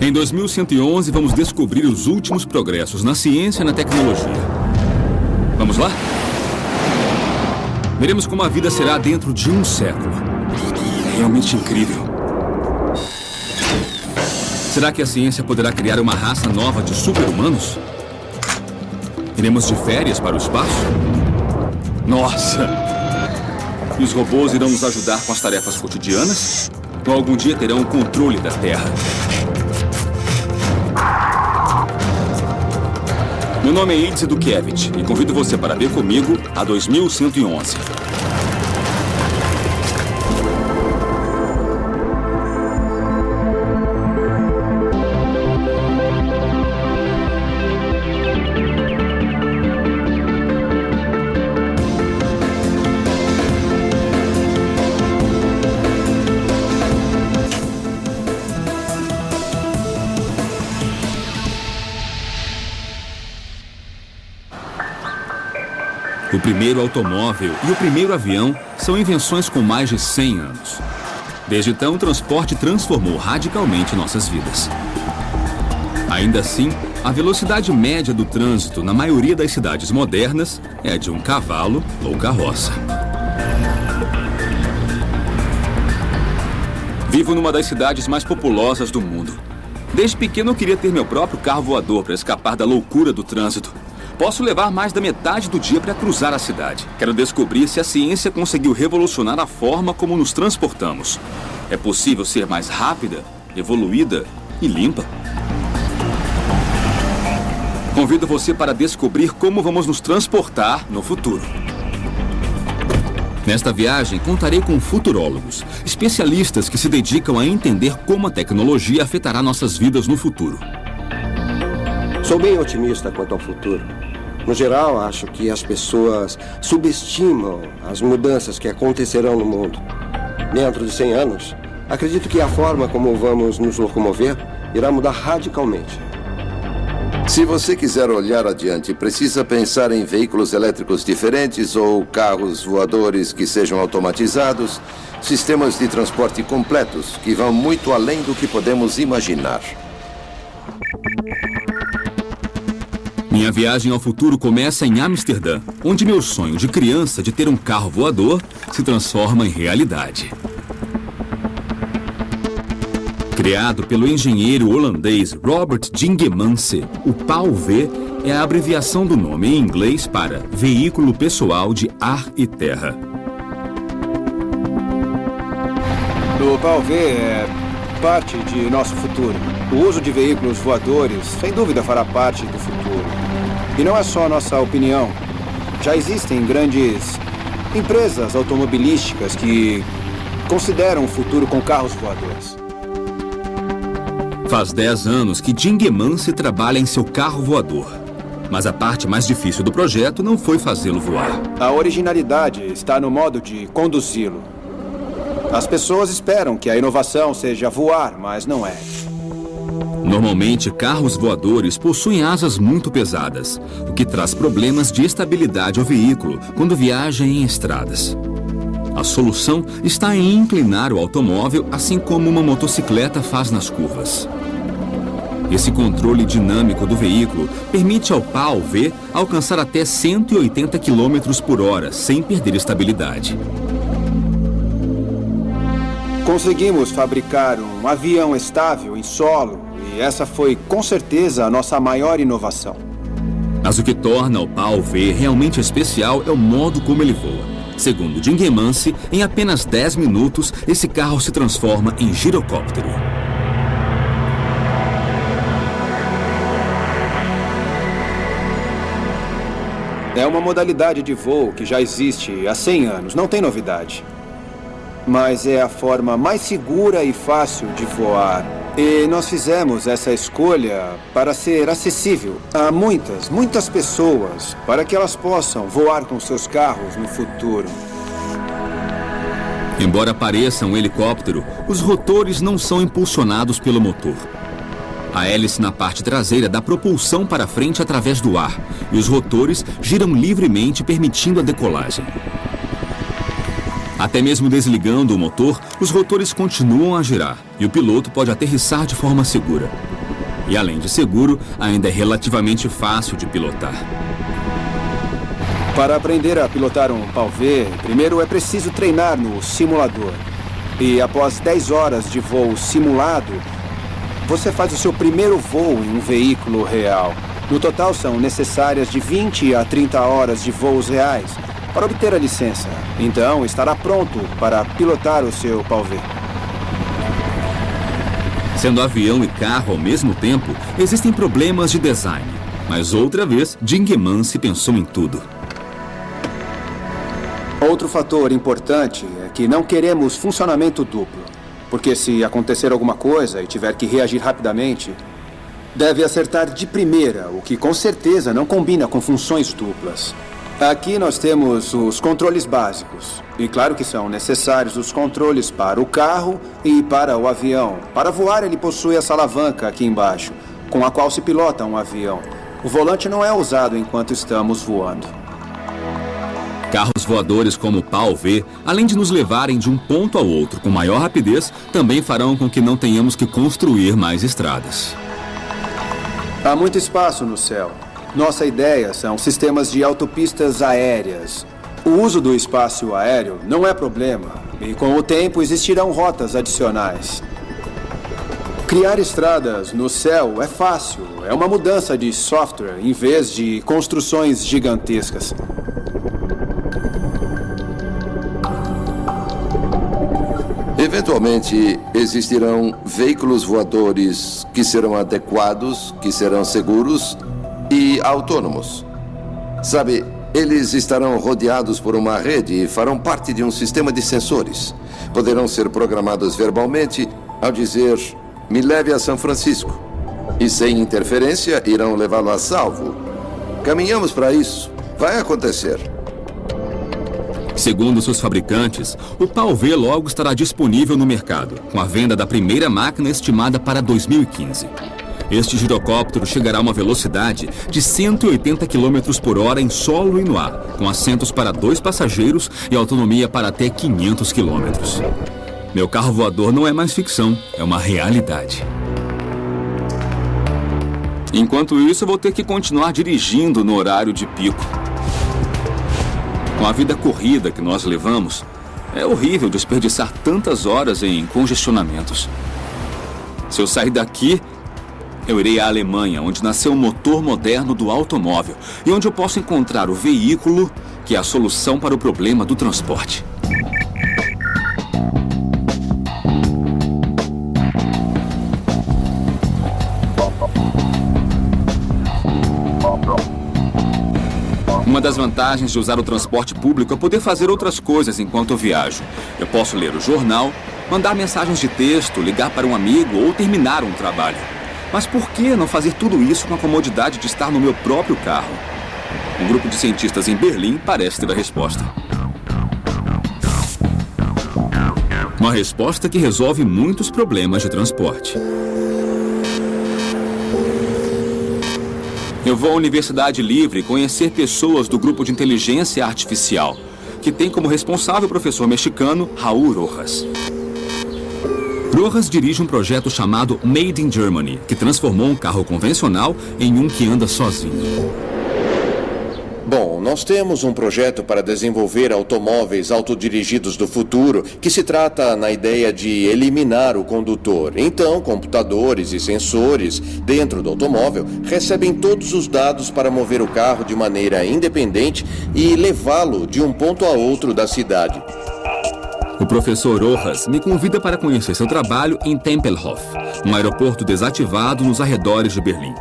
Em 2111, vamos descobrir os últimos progressos na ciência e na tecnologia. Vamos lá? Veremos como a vida será dentro de um século. É realmente incrível. Será que a ciência poderá criar uma raça nova de super-humanos? Iremos de férias para o espaço? Nossa! E os robôs irão nos ajudar com as tarefas cotidianas? Ou algum dia terão o controle da Terra? Meu nome é Idze Dukevich e convido você para ver comigo a 2111. O primeiro automóvel e o primeiro avião são invenções com mais de 100 anos. Desde então, o transporte transformou radicalmente nossas vidas. Ainda assim, a velocidade média do trânsito na maioria das cidades modernas é de um cavalo ou carroça. Vivo numa das cidades mais populosas do mundo. Desde pequeno eu queria ter meu próprio carro voador para escapar da loucura do trânsito. Posso levar mais da metade do dia para cruzar a cidade. Quero descobrir se a ciência conseguiu revolucionar a forma como nos transportamos. É possível ser mais rápida, evoluída e limpa? Convido você para descobrir como vamos nos transportar no futuro. Nesta viagem, contarei com futurólogos, especialistas que se dedicam a entender como a tecnologia afetará nossas vidas no futuro. Sou bem otimista quanto ao futuro. No geral, acho que as pessoas subestimam as mudanças que acontecerão no mundo. Dentro de 100 anos, acredito que a forma como vamos nos locomover irá mudar radicalmente. Se você quiser olhar adiante, precisa pensar em veículos elétricos diferentes ou carros voadores que sejam automatizados, sistemas de transporte completos que vão muito além do que podemos imaginar. Minha viagem ao futuro começa em Amsterdã, onde meu sonho de criança de ter um carro voador se transforma em realidade. Criado pelo engenheiro holandês Robert Dingemans, o PAL-V é a abreviação do nome em inglês para Veículo Pessoal de Ar e Terra. O PAL-V é parte de nosso futuro. O uso de veículos voadores, sem dúvida, fará parte do futuro. E não é só nossa opinião. Já existem grandes empresas automobilísticas que consideram o futuro com carros voadores. Faz 10 anos que Dingemans trabalha em seu carro voador. Mas a parte mais difícil do projeto não foi fazê-lo voar. A originalidade está no modo de conduzi-lo. As pessoas esperam que a inovação seja voar, mas não é. Normalmente, carros voadores possuem asas muito pesadas, o que traz problemas de estabilidade ao veículo quando viaja em estradas. A solução está em inclinar o automóvel assim como uma motocicleta faz nas curvas. Esse controle dinâmico do veículo permite ao PAL-V alcançar até 180 km por hora sem perder estabilidade. Conseguimos fabricar um avião estável em solo e essa foi, com certeza, a nossa maior inovação. Mas o que torna o PAL-V realmente especial é o modo como ele voa. Segundo Dingemans, em apenas 10 minutos, esse carro se transforma em girocóptero. É uma modalidade de voo que já existe há 100 anos, não tem novidade. Mas é a forma mais segura e fácil de voar. E nós fizemos essa escolha para ser acessível a muitas pessoas, para que elas possam voar com seus carros no futuro. Embora pareça um helicóptero, os rotores não são impulsionados pelo motor. A hélice na parte traseira dá propulsão para frente através do ar, e os rotores giram livremente, permitindo a decolagem. Até mesmo desligando o motor, os rotores continuam a girar e o piloto pode aterrissar de forma segura. E além de seguro, ainda é relativamente fácil de pilotar. Para aprender a pilotar um PAL-V, primeiro é preciso treinar no simulador. E após 10 horas de voo simulado, você faz o seu primeiro voo em um veículo real. No total, são necessárias de 20 a 30 horas de voos reais para obter a licença. Então, estará pronto para pilotar o seu PAL-V. Sendo avião e carro ao mesmo tempo, existem problemas de design. Mas outra vez, Dingman se pensou em tudo. Outro fator importante é que não queremos funcionamento duplo. Porque se acontecer alguma coisa e tiver que reagir rapidamente, deve acertar de primeira, o que com certeza não combina com funções duplas. Aqui nós temos os controles básicos. E claro que são necessários os controles para o carro e para o avião. Para voar, ele possui essa alavanca aqui embaixo, com a qual se pilota um avião. O volante não é usado enquanto estamos voando. Carros voadores como o PAL-V, além de nos levarem de um ponto ao outro com maior rapidez, também farão com que não tenhamos que construir mais estradas. Há muito espaço no céu. Nossa ideia são sistemas de autopistas aéreas. O uso do espaço aéreo não é problema, e com o tempo existirão rotas adicionais. Criar estradas no céu é fácil, é uma mudança de software em vez de construções gigantescas. Eventualmente, existirão veículos voadores que serão adequados, que serão seguros e autônomos. Sabe, eles estarão rodeados por uma rede e farão parte de um sistema de sensores. Poderão ser programados verbalmente ao dizer, me leve a São Francisco. E sem interferência, irão levá-lo a salvo. Caminhamos para isso. Vai acontecer. Segundo seus fabricantes, o PAL-V logo estará disponível no mercado, com a venda da primeira máquina estimada para 2015. Este girocóptero chegará a uma velocidade de 180 km por hora em solo e no ar, com assentos para 2 passageiros e autonomia para até 500 km. Meu carro voador não é mais ficção, é uma realidade. Enquanto isso, eu vou ter que continuar dirigindo no horário de pico. Com a vida corrida que nós levamos, é horrível desperdiçar tantas horas em congestionamentos. Se eu sair daqui, eu irei à Alemanha, onde nasceu o motor moderno do automóvel e onde eu posso encontrar o veículo que é a solução para o problema do transporte. Uma das vantagens de usar o transporte público é poder fazer outras coisas enquanto eu viajo. Eu posso ler o jornal, mandar mensagens de texto, ligar para um amigo ou terminar um trabalho. Mas por que não fazer tudo isso com a comodidade de estar no meu próprio carro? Um grupo de cientistas em Berlim parece ter a resposta. Uma resposta que resolve muitos problemas de transporte. Eu vou à Universidade Livre conhecer pessoas do grupo de inteligência artificial, que tem como responsável o professor mexicano Raul Rojas. Rojas dirige um projeto chamado Made in Germany, que transformou um carro convencional em um que anda sozinho. Bom, nós temos um projeto para desenvolver automóveis autodirigidos do futuro, que se trata na ideia de eliminar o condutor. Então, computadores e sensores dentro do automóvel recebem todos os dados para mover o carro de maneira independente e levá-lo de um ponto a outro da cidade. O professor Rojas me convida para conhecer seu trabalho em Tempelhof, um aeroporto desativado nos arredores de Berlim.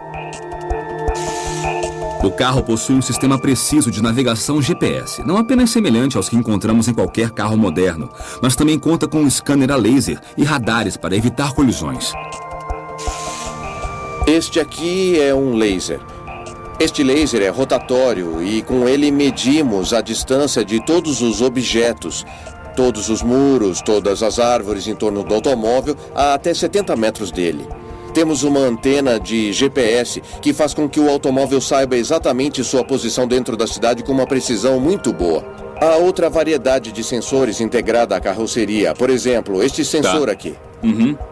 O carro possui um sistema preciso de navegação GPS, não apenas semelhante aos que encontramos em qualquer carro moderno, mas também conta com um scanner a laser e radares para evitar colisões. Este aqui é um laser. Este laser é rotatório e com ele medimos a distância de todos os objetos, todos os muros, todas as árvores em torno do automóvel, a até 70 metros dele. Temos uma antena de GPS que faz com que o automóvel saiba exatamente sua posição dentro da cidade com uma precisão muito boa. Há outra variedade de sensores integrada à carroceria. Por exemplo, este sensor aqui.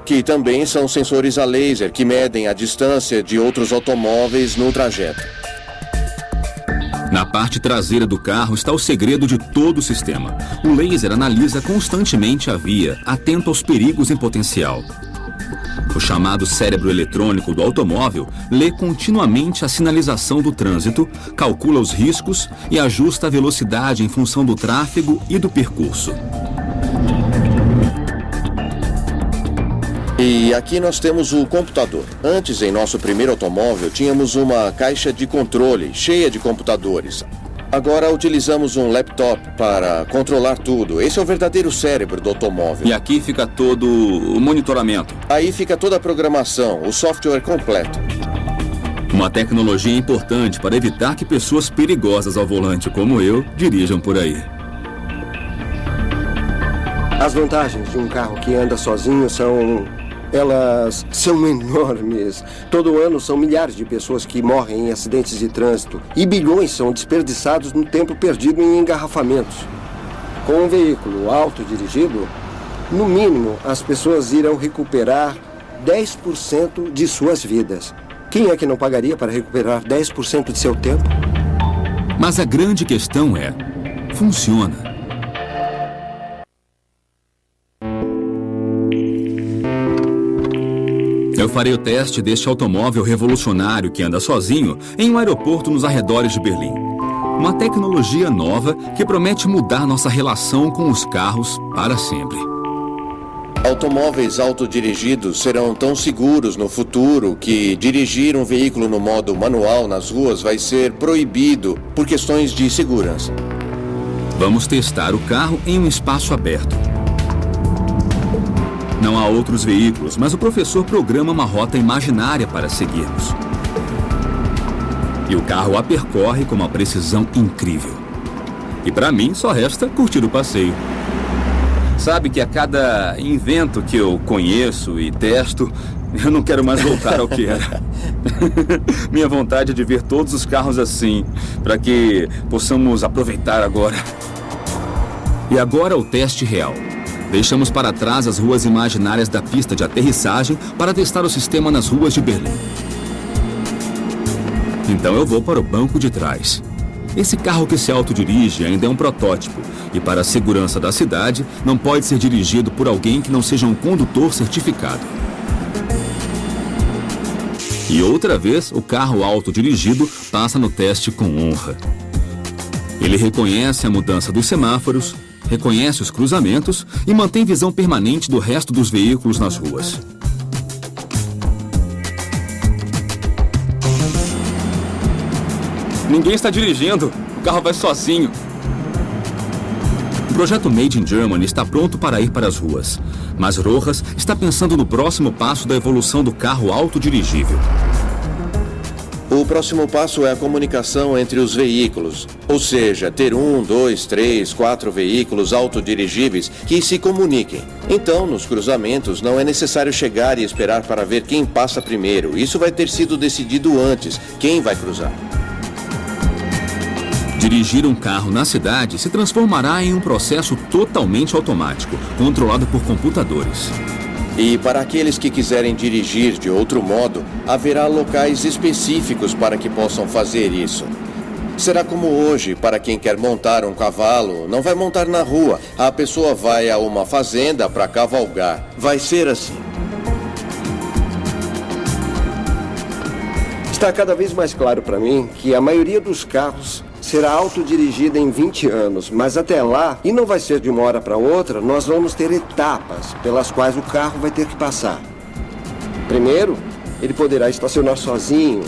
Que também são sensores a laser que medem a distância de outros automóveis no trajeto. Na parte traseira do carro está o segredo de todo o sistema. O laser analisa constantemente a via, atento aos perigos em potencial. O chamado cérebro eletrônico do automóvel lê continuamente a sinalização do trânsito, calcula os riscos e ajusta a velocidade em função do tráfego e do percurso. E aqui nós temos o computador. Antes, em nosso primeiro automóvel, tínhamos uma caixa de controle cheia de computadores. Agora utilizamos um laptop para controlar tudo. Esse é o verdadeiro cérebro do automóvel. E aqui fica todo o monitoramento. Aí fica toda a programação, o software completo. Uma tecnologia importante para evitar que pessoas perigosas ao volante como eu dirijam por aí. As vantagens de um carro que anda sozinho elas são enormes. Todo ano são milhares de pessoas que morrem em acidentes de trânsito e bilhões são desperdiçados no tempo perdido em engarrafamentos. Com um veículo autodirigido, no mínimo, as pessoas irão recuperar 10% de suas vidas. Quem é que não pagaria para recuperar 10% de seu tempo? Mas a grande questão é, funciona? Eu farei o teste deste automóvel revolucionário que anda sozinho em um aeroporto nos arredores de Berlim. Uma tecnologia nova que promete mudar nossa relação com os carros para sempre. Automóveis autodirigidos serão tão seguros no futuro que dirigir um veículo no modo manual nas ruas vai ser proibido por questões de segurança. Vamos testar o carro em um espaço aberto. Não há outros veículos, mas o professor programa uma rota imaginária para seguirmos. E o carro a percorre com uma precisão incrível. E para mim só resta curtir o passeio. Sabe que a cada invento que eu conheço e testo, eu não quero mais voltar ao que era. Minha vontade é de ver todos os carros assim, para que possamos aproveitar agora. E agora o teste real. Deixamos para trás as ruas imaginárias da pista de aterrissagem para testar o sistema nas ruas de Berlim. Então eu vou para o banco de trás. Esse carro que se autodirige ainda é um protótipo e, para a segurança da cidade, não pode ser dirigido por alguém que não seja um condutor certificado. E outra vez, o carro autodirigido passa no teste com honra. Ele reconhece a mudança dos semáforos, reconhece os cruzamentos e mantém visão permanente do resto dos veículos nas ruas. Ninguém está dirigindo, o carro vai sozinho. O projeto Made in Germany está pronto para ir para as ruas, mas Rojas está pensando no próximo passo da evolução do carro autodirigível. O próximo passo é a comunicação entre os veículos, ou seja, ter 1, 2, 3, 4 veículos autodirigíveis que se comuniquem. Então, nos cruzamentos, não é necessário chegar e esperar para ver quem passa primeiro. Isso vai ter sido decidido antes, quem vai cruzar. Dirigir um carro na cidade se transformará em um processo totalmente automático, controlado por computadores. E para aqueles que quiserem dirigir de outro modo, haverá locais específicos para que possam fazer isso. Será como hoje, para quem quer montar um cavalo, não vai montar na rua. A pessoa vai a uma fazenda para cavalgar. Vai ser assim. Está cada vez mais claro para mim que a maioria dos carros será autodirigida em 20 anos, mas até lá, e não vai ser de uma hora para outra, nós vamos ter etapas pelas quais o carro vai ter que passar. Primeiro, ele poderá estacionar sozinho,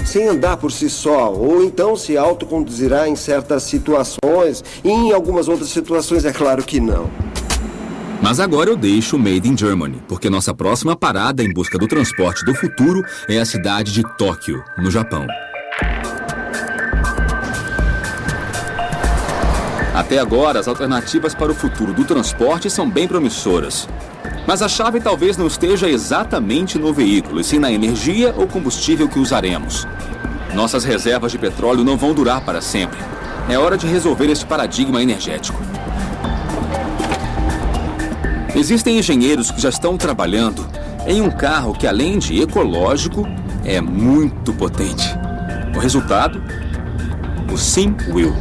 sem andar por si só, ou então se autoconduzirá em certas situações, e em algumas outras situações é claro que não. Mas agora eu deixo o Made in Germany, porque nossa próxima parada em busca do transporte do futuro é a cidade de Tóquio, no Japão. Até agora, as alternativas para o futuro do transporte são bem promissoras. Mas a chave talvez não esteja exatamente no veículo, e sim na energia ou combustível que usaremos. Nossas reservas de petróleo não vão durar para sempre. É hora de resolver este paradigma energético. Existem engenheiros que já estão trabalhando em um carro que, além de ecológico, é muito potente. O resultado? O SimWheel.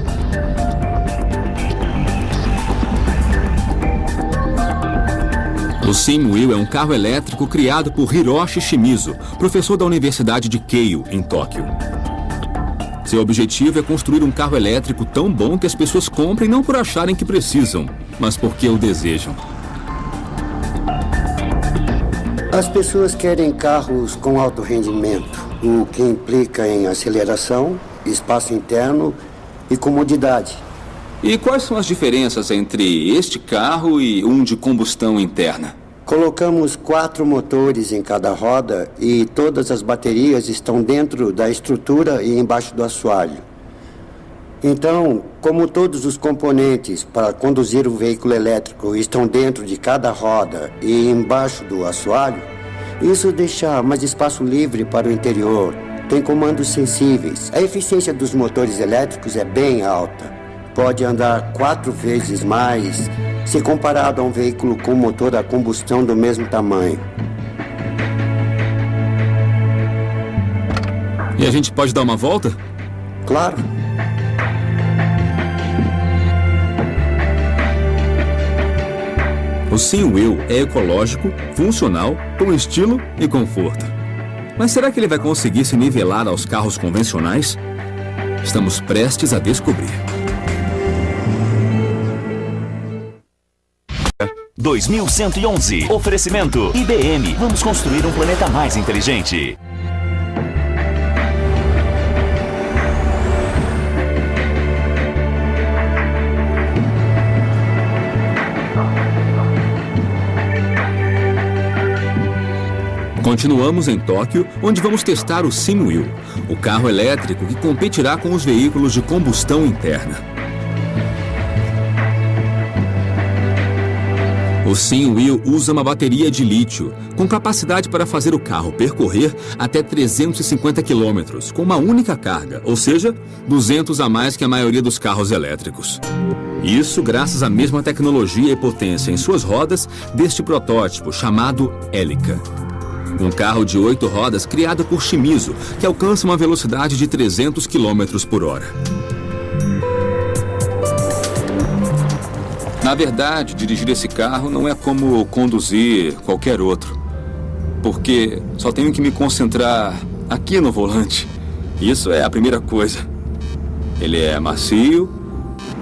O SimWheel é um carro elétrico criado por Hiroshi Shimizu, professor da Universidade de Keio, em Tóquio. Seu objetivo é construir um carro elétrico tão bom que as pessoas comprem não por acharem que precisam, mas porque o desejam. As pessoas querem carros com alto rendimento, o que implica em aceleração, espaço interno e comodidade. E quais são as diferenças entre este carro e um de combustão interna? Colocamos 4 motores em cada roda e todas as baterias estão dentro da estrutura e embaixo do assoalho. Então, como todos os componentes para conduzir o veículo elétrico estão dentro de cada roda e embaixo do assoalho, isso deixa mais espaço livre para o interior. Tem comandos sensíveis. A eficiência dos motores elétricos é bem alta. Pode andar 4 vezes mais se comparado a um veículo com motor a combustão do mesmo tamanho. E a gente pode dar uma volta? Claro. O SimWheel é ecológico, funcional, com estilo e conforto. Mas será que ele vai conseguir se nivelar aos carros convencionais? Estamos prestes a descobrir. 2111. Oferecimento IBM. Vamos construir um planeta mais inteligente. Continuamos em Tóquio, onde vamos testar o SimWheel, o carro elétrico que competirá com os veículos de combustão interna. O SimWheel usa uma bateria de lítio, com capacidade para fazer o carro percorrer até 350 quilômetros, com uma única carga, ou seja, 200 a mais que a maioria dos carros elétricos. Isso graças à mesma tecnologia e potência em suas rodas deste protótipo, chamado Helica. Um carro de 8 rodas criado por Shimizu, que alcança uma velocidade de 300 km por hora. Na verdade, dirigir esse carro não é como conduzir qualquer outro, porque só tenho que me concentrar aqui no volante. Isso é a primeira coisa. Ele é macio,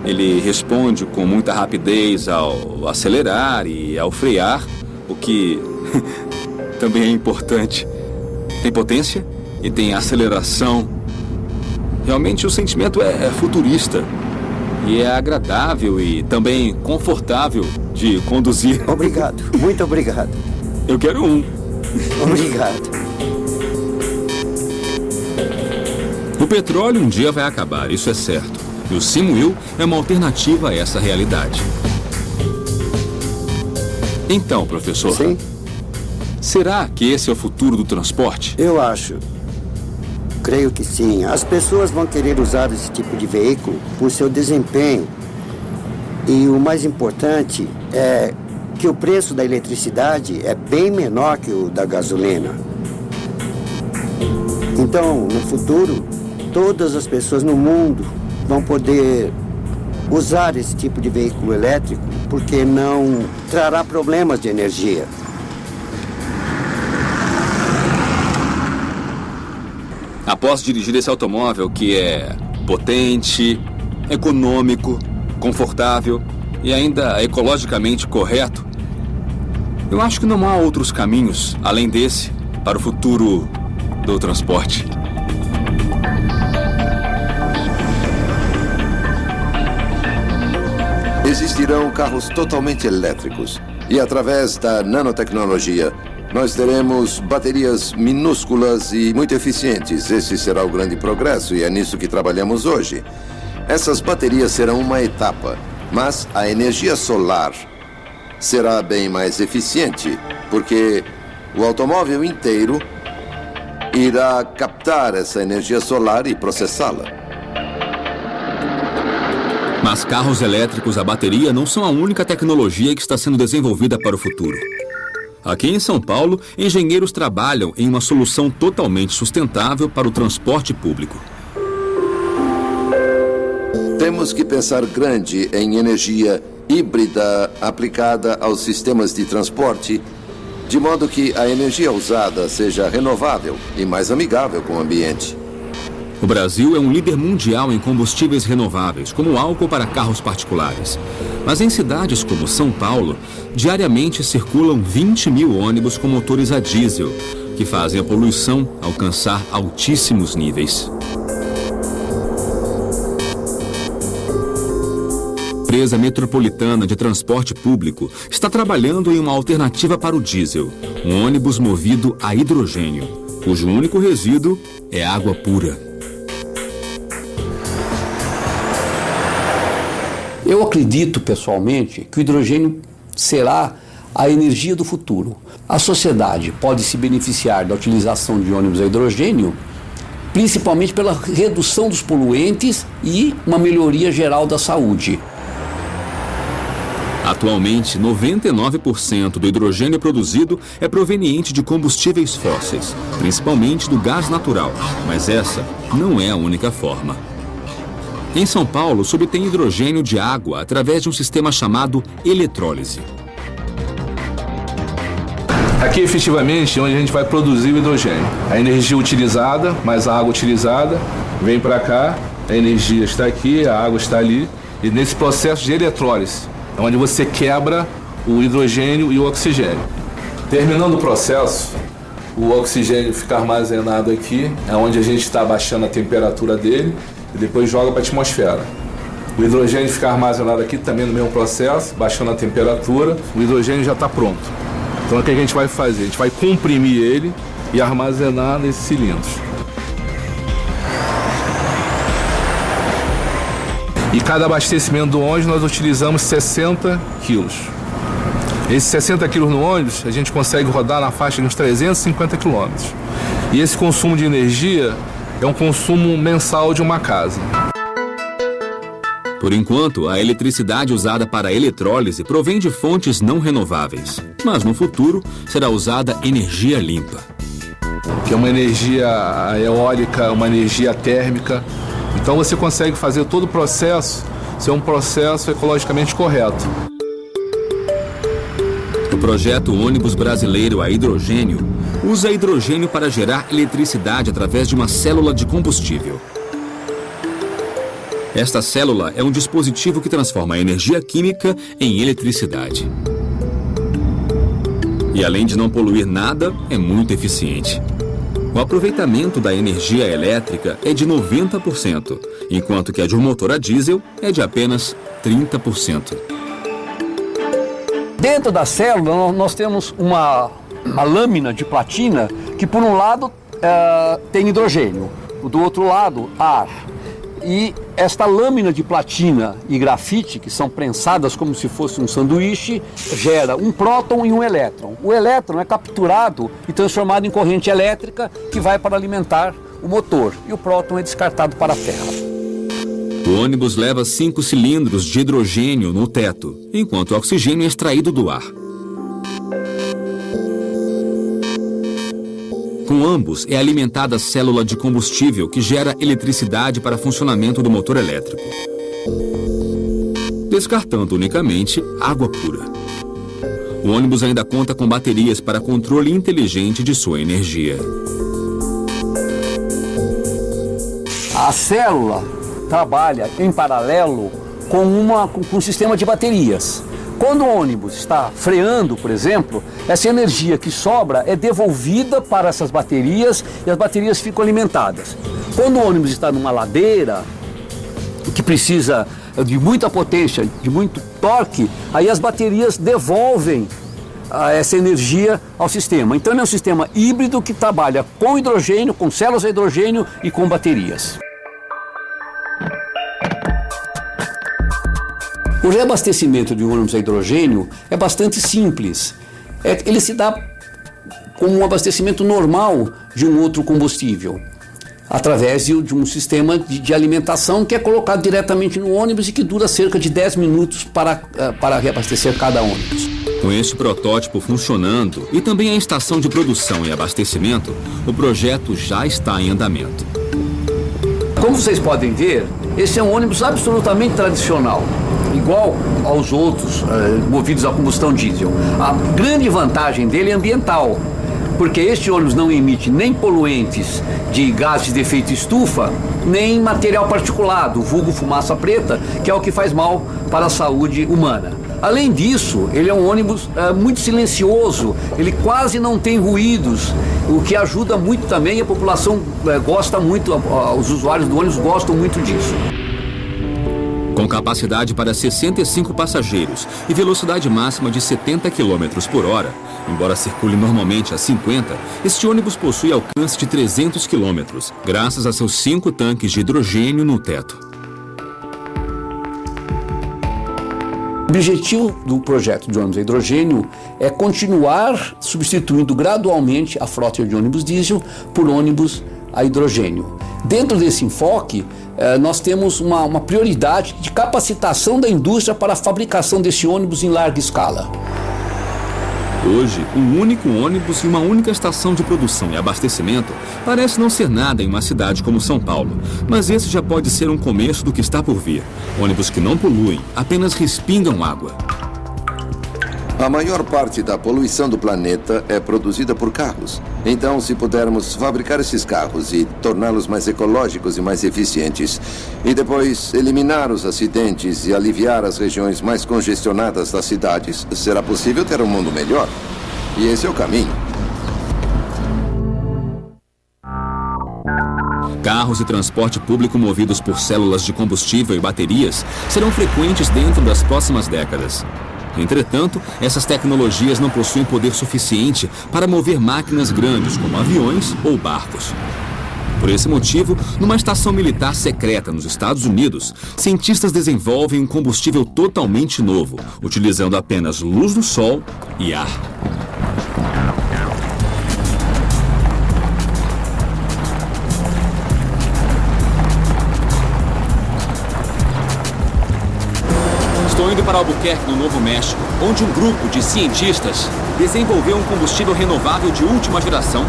ele responde com muita rapidez ao acelerar e ao frear, o que também é importante. Tem potência e tem aceleração. Realmente o sentimento é futurista. E é agradável e também confortável de conduzir. Obrigado, muito obrigado. Eu quero um. Obrigado. O petróleo um dia vai acabar, isso é certo. E o SimWheel é uma alternativa a essa realidade. Então, professor. Sim? Será que esse é o futuro do transporte? Eu acho. Creio que sim. As pessoas vão querer usar esse tipo de veículo por seu desempenho. E o mais importante é que o preço da eletricidade é bem menor que o da gasolina. Então, no futuro, todas as pessoas no mundo vão poder usar esse tipo de veículo elétrico porque não trará problemas de energia. Após dirigir esse automóvel que é potente, econômico, confortável e ainda ecologicamente correto, eu acho que não há outros caminhos, além desse, para o futuro do transporte. Existirão carros totalmente elétricos e, através da nanotecnologia, nós teremos baterias minúsculas e muito eficientes. Esse será o grande progresso e é nisso que trabalhamos hoje. Essas baterias serão uma etapa, mas a energia solar será bem mais eficiente, porque o automóvel inteiro irá captar essa energia solar e processá-la. Mas carros elétricos a bateria não são a única tecnologia que está sendo desenvolvida para o futuro. Aqui em São Paulo, engenheiros trabalham em uma solução totalmente sustentável para o transporte público. Temos que pensar grande em energia híbrida aplicada aos sistemas de transporte, de modo que a energia usada seja renovável e mais amigável com o ambiente. O Brasil é um líder mundial em combustíveis renováveis, como o álcool para carros particulares. Mas em cidades como São Paulo, diariamente circulam 20 mil ônibus com motores a diesel, que fazem a poluição alcançar altíssimos níveis. A empresa metropolitana de transporte público está trabalhando em uma alternativa para o diesel, um ônibus movido a hidrogênio, cujo único resíduo é água pura. Eu acredito, pessoalmente, que o hidrogênio será a energia do futuro. A sociedade pode se beneficiar da utilização de ônibus a hidrogênio, principalmente pela redução dos poluentes e uma melhoria geral da saúde. Atualmente, 99% do hidrogênio produzido é proveniente de combustíveis fósseis, principalmente do gás natural, mas essa não é a única forma. Em São Paulo, se obtém hidrogênio de água através de um sistema chamado eletrólise. Aqui, efetivamente, é onde a gente vai produzir o hidrogênio. A energia utilizada, mais a água utilizada, vem para cá, a energia está aqui, a água está ali, e nesse processo de eletrólise, é onde você quebra o hidrogênio e o oxigênio. Terminando o processo, o oxigênio fica armazenado aqui, é onde a gente está abaixando a temperatura dele, e depois joga para a atmosfera. O hidrogênio fica armazenado aqui também no mesmo processo, baixando a temperatura, o hidrogênio já está pronto. Então o que a gente vai fazer? A gente vai comprimir ele e armazenar nesses cilindros. E cada abastecimento do ônibus nós utilizamos 60 quilos. Esses 60 quilos no ônibus a gente consegue rodar na faixa de uns 350 quilômetros. E esse consumo de energia é um consumo mensal de uma casa. Por enquanto, a eletricidade usada para a eletrólise provém de fontes não renováveis. Mas no futuro, será usada energia limpa. Que é uma energia eólica, uma energia térmica. Então você consegue fazer todo o processo ser um processo ecologicamente correto. O projeto ônibus brasileiro a hidrogênio usa hidrogênio para gerar eletricidade através de uma célula de combustível. Esta célula é um dispositivo que transforma a energia química em eletricidade. E além de não poluir nada, é muito eficiente. O aproveitamento da energia elétrica é de 90%, enquanto que a de um motor a diesel é de apenas 30%. Dentro da célula nós temos uma lâmina de platina que por um lado tem hidrogênio, do outro lado ar. E esta lâmina de platina e grafite, que são prensadas como se fosse um sanduíche, gera um próton e um elétron. O elétron é capturado e transformado em corrente elétrica que vai para alimentar o motor. E o próton é descartado para a terra. O ônibus leva 5 cilindros de hidrogênio no teto, enquanto o oxigênio é extraído do ar. Com ambos é alimentada a célula de combustível que gera eletricidade para funcionamento do motor elétrico, descartando unicamente água pura. O ônibus ainda conta com baterias para controle inteligente de sua energia. A célula trabalha em paralelo com um sistema de baterias. Quando o ônibus está freando, por exemplo, essa energia que sobra é devolvida para essas baterias e as baterias ficam alimentadas. Quando o ônibus está numa ladeira, que precisa de muita potência, de muito torque, aí as baterias devolvem essa energia ao sistema. Então é um sistema híbrido que trabalha com hidrogênio, com células a hidrogênio e com baterias. O reabastecimento de um ônibus a hidrogênio é bastante simples. Ele se dá como um abastecimento normal de um outro combustível. através de um sistema de alimentação que é colocado diretamente no ônibus e que dura cerca de 10 minutos para reabastecer cada ônibus. Com este protótipo funcionando e também a estação de produção e abastecimento, o projeto já está em andamento. Como vocês podem ver, esse é um ônibus absolutamente tradicional, igual aos outros movidos a combustão diesel. A grande vantagem dele é ambiental, porque este ônibus não emite nem poluentes de gases de efeito estufa, nem material particulado, vulgo fumaça preta, que é o que faz mal para a saúde humana. Além disso, ele é um ônibus muito silencioso, ele quase não tem ruídos, o que ajuda muito também, a população gosta muito, os usuários do ônibus gostam muito disso. Com capacidade para 65 passageiros e velocidade máxima de 70 km por hora, embora circule normalmente a 50, este ônibus possui alcance de 300 km, graças a seus 5 tanques de hidrogênio no teto. O objetivo do projeto de ônibus a hidrogênio é continuar substituindo gradualmente a frota de ônibus diesel por ônibus a hidrogênio. Dentro desse enfoque, nós temos uma prioridade de capacitação da indústria para a fabricação desse ônibus em larga escala. Hoje, um único ônibus e uma única estação de produção e abastecimento parece não ser nada em uma cidade como São Paulo, mas esse já pode ser um começo do que está por vir. Ônibus que não poluem, apenas respingam água. A maior parte da poluição do planeta é produzida por carros. Então, se pudermos fabricar esses carros e torná-los mais ecológicos e mais eficientes, e depois eliminar os acidentes e aliviar as regiões mais congestionadas das cidades, será possível ter um mundo melhor. E esse é o caminho. Carros e transporte público movidos por células de combustível e baterias serão frequentes dentro das próximas décadas. Entretanto, essas tecnologias não possuem poder suficiente para mover máquinas grandes como aviões ou barcos. Por esse motivo, numa estação militar secreta nos Estados Unidos, cientistas desenvolvem um combustível totalmente novo, utilizando apenas luz do sol e ar. Estou indo para Albuquerque, no Novo México, onde um grupo de cientistas desenvolveu um combustível renovável de última geração,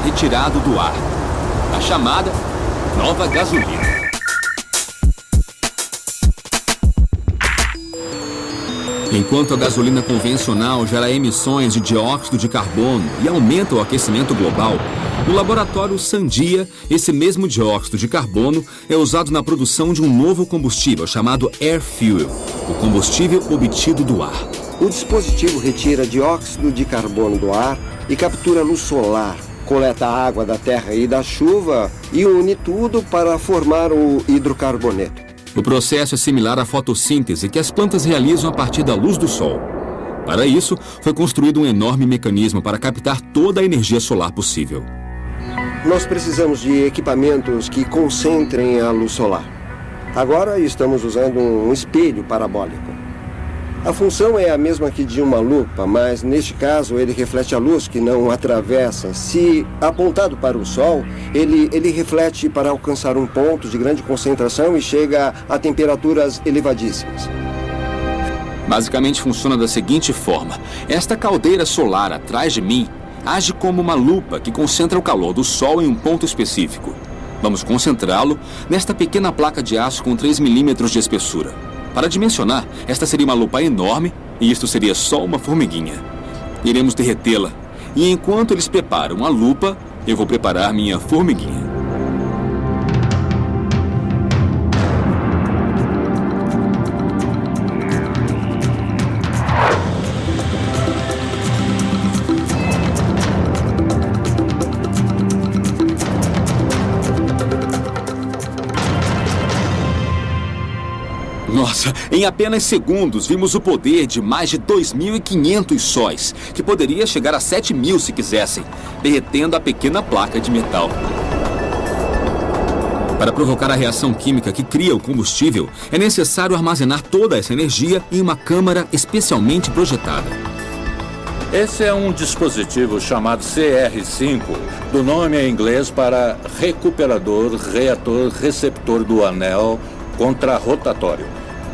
retirado do ar. A chamada nova gasolina. Enquanto a gasolina convencional gera emissões de dióxido de carbono e aumenta o aquecimento global, no laboratório Sandia, esse mesmo dióxido de carbono é usado na produção de um novo combustível chamado Air Fuel, o combustível obtido do ar. O dispositivo retira dióxido de carbono do ar e captura luz solar, coleta a água da terra e da chuva e une tudo para formar o hidrocarboneto. O processo é similar à fotossíntese que as plantas realizam a partir da luz do sol. Para isso, foi construído um enorme mecanismo para captar toda a energia solar possível. Nós precisamos de equipamentos que concentrem a luz solar. Agora estamos usando um espelho parabólico. A função é a mesma que de uma lupa, mas neste caso ele reflete a luz que não atravessa. Se apontado para o sol, ele reflete para alcançar um ponto de grande concentração e chega a temperaturas elevadíssimas. Basicamente funciona da seguinte forma: esta caldeira solar atrás de mim age como uma lupa que concentra o calor do sol em um ponto específico. Vamos concentrá-lo nesta pequena placa de aço com 3 milímetros de espessura. Para dimensionar, esta seria uma lupa enorme e isto seria só uma formiguinha. Iremos derretê-la e enquanto eles preparam a lupa, eu vou preparar minha formiguinha. Nossa, em apenas segundos vimos o poder de mais de 2.500 sóis, que poderia chegar a 7.000 se quisessem, derretendo a pequena placa de metal. Para provocar a reação química que cria o combustível, é necessário armazenar toda essa energia em uma câmara especialmente projetada. Esse é um dispositivo chamado CR5, do nome em inglês para recuperador, reator, receptor do anel contrarrotatório.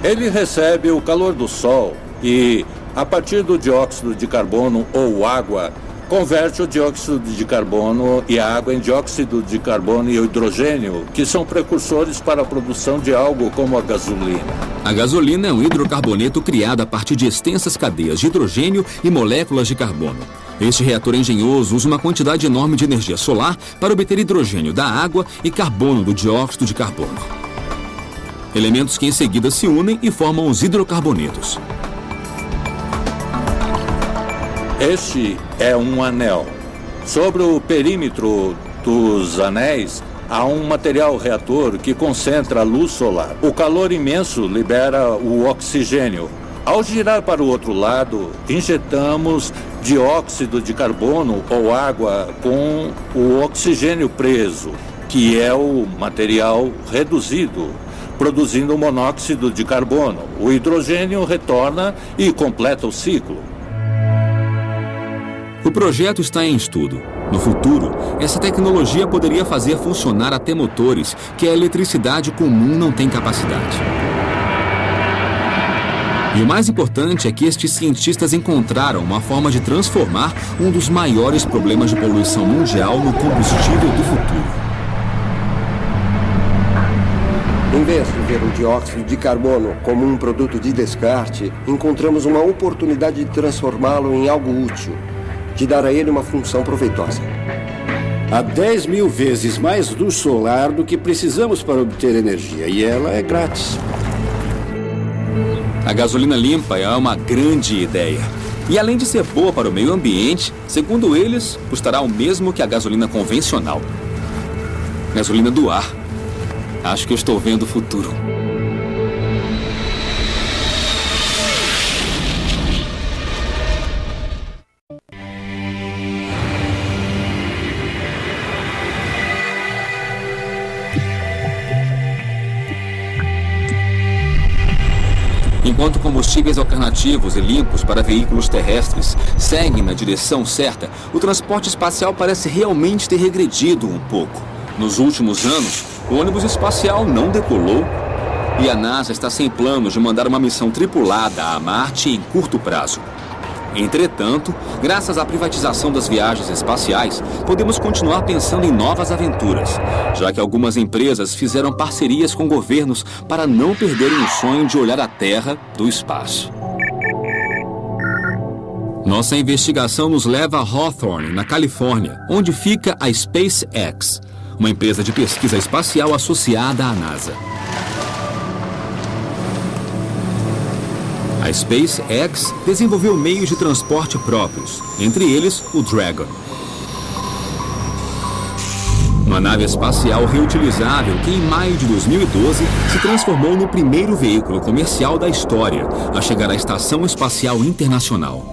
Ele recebe o calor do Sol e, a partir do dióxido de carbono ou água, converte o dióxido de carbono e a água em dióxido de carbono e hidrogênio, que são precursores para a produção de algo como a gasolina. A gasolina é um hidrocarboneto criado a partir de extensas cadeias de hidrogênio e moléculas de carbono. Este reator engenhoso usa uma quantidade enorme de energia solar para obter hidrogênio da água e carbono do dióxido de carbono. Elementos que em seguida se unem e formam os hidrocarbonetos. Este é um anel. Sobre o perímetro dos anéis, há um material reator que concentra a luz solar. O calor imenso libera o oxigênio. Ao girar para o outro lado, injetamos dióxido de carbono ou água com o oxigênio preso, que é o material reduzido, produzindo monóxido de carbono. O hidrogênio retorna e completa o ciclo. O projeto está em estudo. No futuro, essa tecnologia poderia fazer funcionar até motores que a eletricidade comum não tem capacidade. E o mais importante é que estes cientistas encontraram uma forma de transformar um dos maiores problemas de poluição mundial no combustível do futuro. Em vez de ver o dióxido de carbono como um produto de descarte, encontramos uma oportunidade de transformá-lo em algo útil, de dar a ele uma função proveitosa. Há 10.000 vezes mais luz solar do que precisamos para obter energia, e ela é grátis. A gasolina limpa é uma grande ideia. E além de ser boa para o meio ambiente, segundo eles, custará o mesmo que a gasolina convencional. Gasolina do ar. Acho que eu estou vendo o futuro. Enquanto combustíveis alternativos e limpos para veículos terrestres seguem na direção certa, o transporte espacial parece realmente ter regredido um pouco. Nos últimos anos, o ônibus espacial não decolou e a NASA está sem planos de mandar uma missão tripulada a Marte em curto prazo. Entretanto, graças à privatização das viagens espaciais, podemos continuar pensando em novas aventuras, já que algumas empresas fizeram parcerias com governos para não perderem o sonho de olhar a Terra do espaço. Nossa investigação nos leva a Hawthorne, na Califórnia, onde fica a SpaceX, uma empresa de pesquisa espacial associada à NASA. A SpaceX desenvolveu meios de transporte próprios, entre eles o Dragon. Uma nave espacial reutilizável que, em maio de 2012, se transformou no primeiro veículo comercial da história a chegar à Estação Espacial Internacional.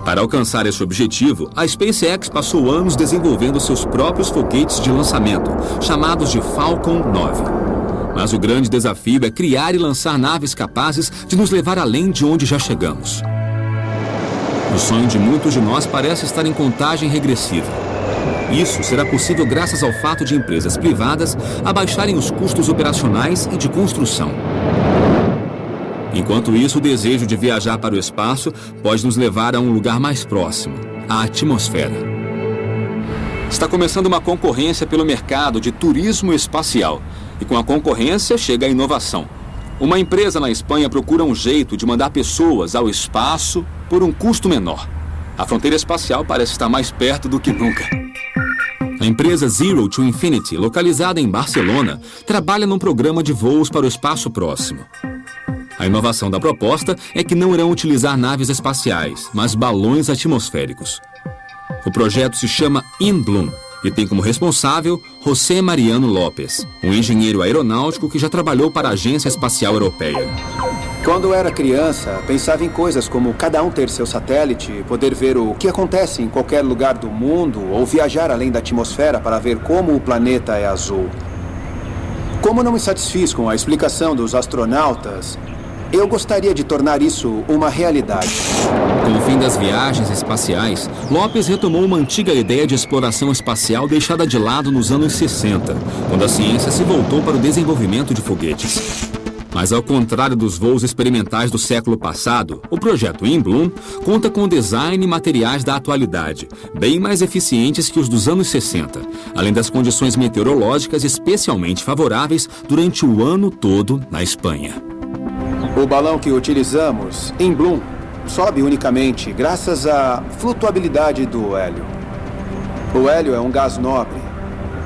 Para alcançar esse objetivo, a SpaceX passou anos desenvolvendo seus próprios foguetes de lançamento, chamados de Falcon 9. Mas o grande desafio é criar e lançar naves capazes de nos levar além de onde já chegamos. O sonho de muitos de nós parece estar em contagem regressiva. Isso será possível graças ao fato de empresas privadas abaixarem os custos operacionais e de construção. Enquanto isso, o desejo de viajar para o espaço pode nos levar a um lugar mais próximo, a atmosfera. Está começando uma concorrência pelo mercado de turismo espacial. E com a concorrência chega a inovação. Uma empresa na Espanha procura um jeito de mandar pessoas ao espaço por um custo menor. A fronteira espacial parece estar mais perto do que nunca. A empresa Zero to Infinity, localizada em Barcelona, trabalha num programa de voos para o espaço próximo. A inovação da proposta é que não irão utilizar naves espaciais, mas balões atmosféricos. O projeto se chama InBloom e tem como responsável José Mariano López, um engenheiro aeronáutico que já trabalhou para a Agência Espacial Europeia. Quando era criança, pensava em coisas como cada um ter seu satélite, poder ver o que acontece em qualquer lugar do mundo ou viajar além da atmosfera para ver como o planeta é azul. Como não me satisfiz com a explicação dos astronautas, Eu gostaria de tornar isso uma realidade. Com o fim das viagens espaciais, Lopes retomou uma antiga ideia de exploração espacial deixada de lado nos anos 60, quando a ciência se voltou para o desenvolvimento de foguetes. Mas ao contrário dos voos experimentais do século passado, o projeto Inbloom conta com design e materiais da atualidade, bem mais eficientes que os dos anos 60, além das condições meteorológicas especialmente favoráveis durante o ano todo na Espanha. O balão que utilizamos, Inbloom, sobe unicamente graças à flutuabilidade do hélio. O hélio é um gás nobre.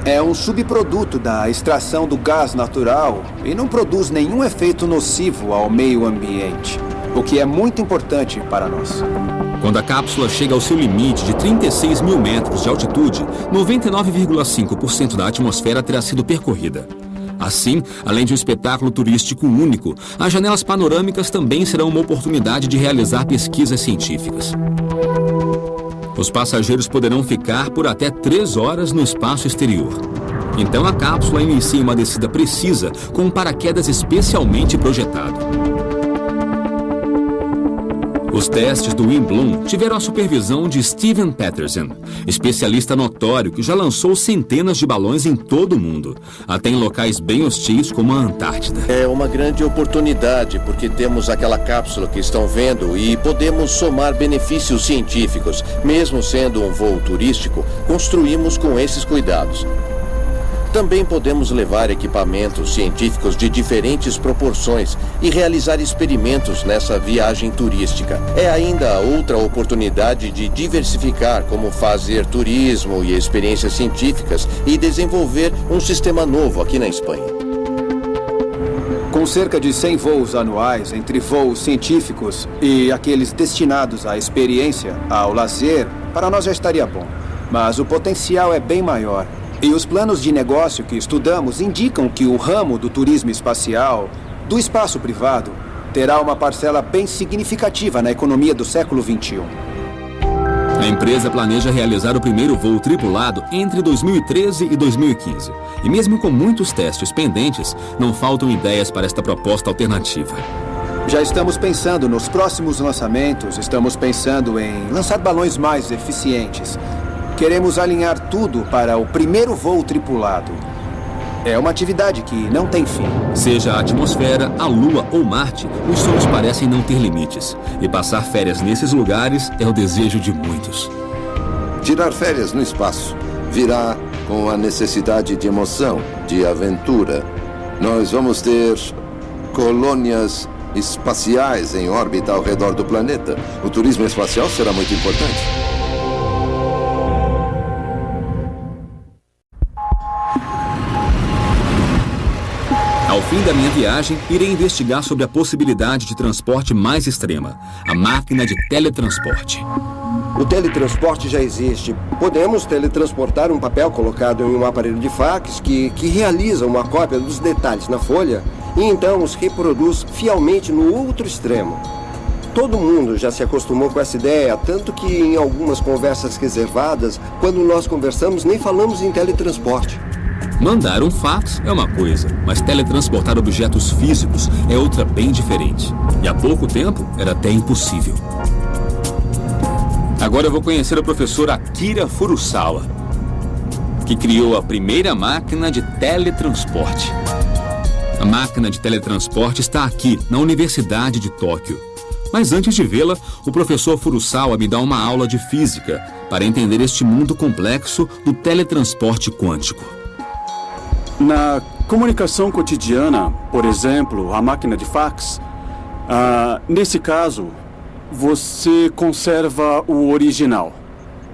É um subproduto da extração do gás natural e não produz nenhum efeito nocivo ao meio ambiente, o que é muito importante para nós. Quando a cápsula chega ao seu limite de 36 mil metros de altitude, 99,5% da atmosfera terá sido percorrida. Assim, além de um espetáculo turístico único, as janelas panorâmicas também serão uma oportunidade de realizar pesquisas científicas. Os passageiros poderão ficar por até 3 horas no espaço exterior. Então a cápsula inicia uma descida precisa com um paraquedas especialmente projetado. Os testes do Inbloom tiveram a supervisão de Steven Peterson, especialista notório que já lançou centenas de balões em todo o mundo, até em locais bem hostis como a Antártida. É uma grande oportunidade porque temos aquela cápsula que estão vendo e podemos somar benefícios científicos. Mesmo sendo um voo turístico, construímos com esses cuidados. Também podemos levar equipamentos científicos de diferentes proporções e realizar experimentos nessa viagem turística. É ainda outra oportunidade de diversificar como fazer turismo e experiências científicas e desenvolver um sistema novo aqui na Espanha. Com cerca de 100 voos anuais entre voos científicos e aqueles destinados à experiência, ao lazer, para nós já estaria bom. Mas o potencial é bem maior. E os planos de negócio que estudamos indicam que o ramo do turismo espacial, do espaço privado, terá uma parcela bem significativa na economia do século XXI. A empresa planeja realizar o primeiro voo tripulado entre 2013 e 2015. E mesmo com muitos testes pendentes, não faltam ideias para esta proposta alternativa. Já estamos pensando nos próximos lançamentos, estamos pensando em lançar balões mais eficientes. Queremos alinhar tudo para o primeiro voo tripulado. É uma atividade que não tem fim. Seja a atmosfera, a Lua ou Marte, os sonhos parecem não ter limites. E passar férias nesses lugares é o desejo de muitos. Tirar férias no espaço virá com a necessidade de emoção, de aventura. Nós vamos ter colônias espaciais em órbita ao redor do planeta. O turismo espacial será muito importante. Ao fim da minha viagem, irei investigar sobre a possibilidade de transporte mais extrema, a máquina de teletransporte. O teletransporte já existe. Podemos teletransportar um papel colocado em um aparelho de fax que realiza uma cópia dos detalhes na folha e então os reproduz fielmente no outro extremo. Todo mundo já se acostumou com essa ideia, tanto que em algumas conversas reservadas, quando nós conversamos, nem falamos em teletransporte. Mandar um fax é uma coisa, mas teletransportar objetos físicos é outra bem diferente. E há pouco tempo era até impossível. Agora eu vou conhecer o professor Akira Furusawa, que criou a primeira máquina de teletransporte. A máquina de teletransporte está aqui, na Universidade de Tóquio. Mas antes de vê-la, o professor Furusawa me dá uma aula de física para entender este mundo complexo do teletransporte quântico. Na comunicação cotidiana, por exemplo, a máquina de fax, nesse caso, você conserva o original.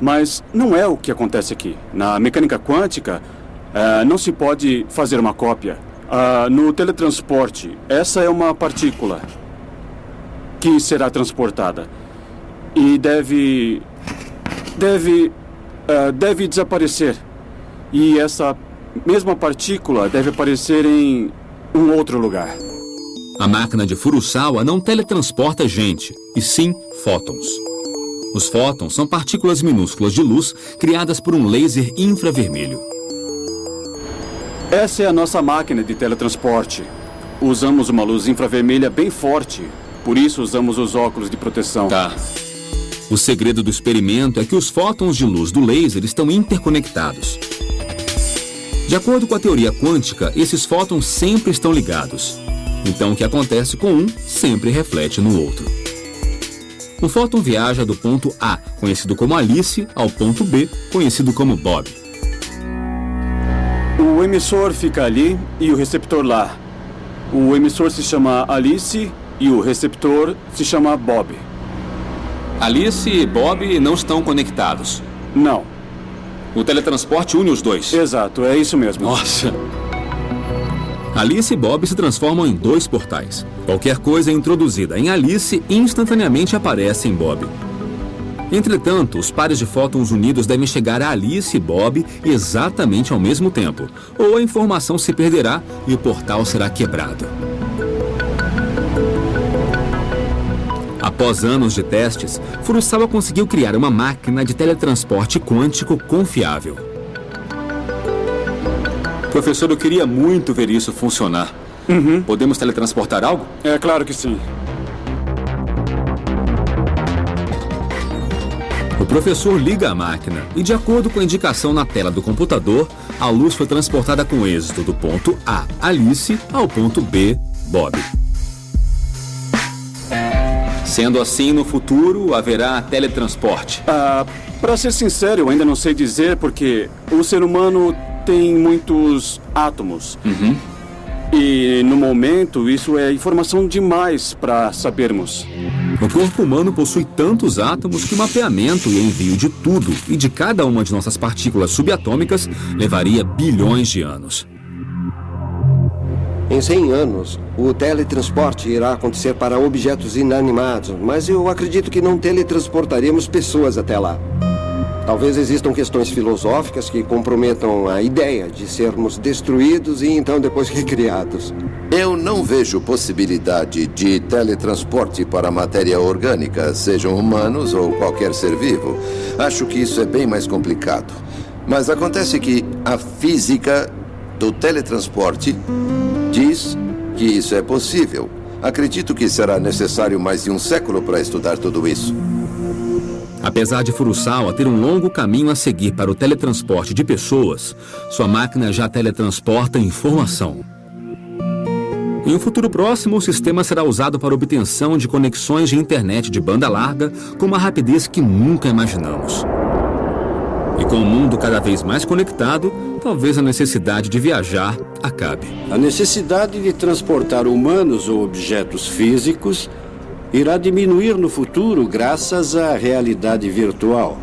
Mas não é o que acontece aqui. Na mecânica quântica, não se pode fazer uma cópia. No teletransporte, essa é uma partícula que será transportada e deve desaparecer. E essa mesma partícula deve aparecer em um outro lugar. A máquina de Furusawa não teletransporta gente, e sim fótons. Os fótons são partículas minúsculas de luz criadas por um laser infravermelho. Essa é a nossa máquina de teletransporte. usamos uma luz infravermelha bem forte. Por isso usamos os óculos de proteção. Tá. O segredo do experimento é que os fótons de luz do laser estão interconectados. De acordo com a teoria quântica, esses fótons sempre estão ligados. Então, o que acontece com um sempre reflete no outro. Um fóton viaja do ponto A, conhecido como Alice, ao ponto B, conhecido como Bob. O emissor fica ali e o receptor lá. O emissor se chama Alice e o receptor se chama Bob. Alice e Bob não estão conectados. Não. O teletransporte une os dois. Exato, é isso mesmo. Nossa! Alice e Bob se transformam em dois portais. Qualquer coisa introduzida em Alice instantaneamente aparece em Bob. Entretanto, os pares de fótons unidos devem chegar a Alice e Bob exatamente ao mesmo tempo, ou a informação se perderá e o portal será quebrado. Após anos de testes, Furusawa conseguiu criar uma máquina de teletransporte quântico confiável. Professor, eu queria muito ver isso funcionar. Podemos teletransportar algo? É claro que sim. O professor liga a máquina e, de acordo com a indicação na tela do computador, a luz foi transportada com êxito do ponto A, Alice, ao ponto B, Bob. Sendo assim, no futuro, haverá teletransporte. Para ser sincero, eu ainda não sei dizer porque o ser humano tem muitos átomos. E, no momento, isso é informação demais para sabermos. O corpo humano possui tantos átomos que o mapeamento e envio de tudo e de cada uma de nossas partículas subatômicas levaria bilhões de anos. Em 100 anos, o teletransporte irá acontecer para objetos inanimados, mas eu acredito que não teletransportaremos pessoas até lá. Talvez existam questões filosóficas que comprometam a ideia de sermos destruídos e então depois recriados. Eu não vejo possibilidade de teletransporte para matéria orgânica, sejam humanos ou qualquer ser vivo. Acho que isso é bem mais complicado. Mas acontece que a física do teletransporte diz que isso é possível. Acredito que será necessário mais de um século para estudar tudo isso. Apesar de Furusawa ter um longo caminho a seguir para o teletransporte de pessoas, sua máquina já teletransporta informação. Em um futuro próximo, o sistema será usado para obtenção de conexões de internet de banda larga com uma rapidez que nunca imaginamos. E com o mundo cada vez mais conectado, talvez a necessidade de viajar acabe. A necessidade de transportar humanos ou objetos físicos irá diminuir no futuro graças à realidade virtual.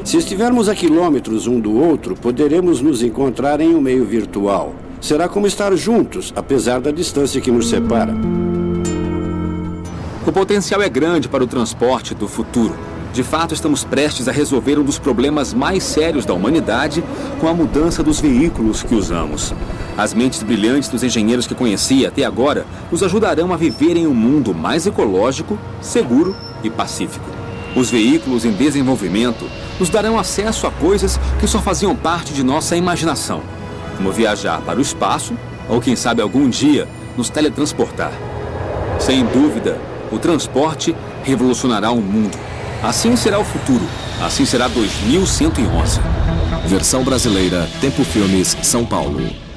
Se estivermos a quilômetros um do outro, poderemos nos encontrar em um meio virtual. Será como estar juntos, apesar da distância que nos separa. O potencial é grande para o transporte do futuro. De fato, estamos prestes a resolver um dos problemas mais sérios da humanidade com a mudança dos veículos que usamos. As mentes brilhantes dos engenheiros que conheci até agora nos ajudarão a viver em um mundo mais ecológico, seguro e pacífico. Os veículos em desenvolvimento nos darão acesso a coisas que só faziam parte de nossa imaginação, como viajar para o espaço ou, quem sabe, algum dia nos teletransportar. Sem dúvida, o transporte revolucionará o mundo. Assim será o futuro. Assim será 2111. Versão brasileira, Tempo Filmes, São Paulo.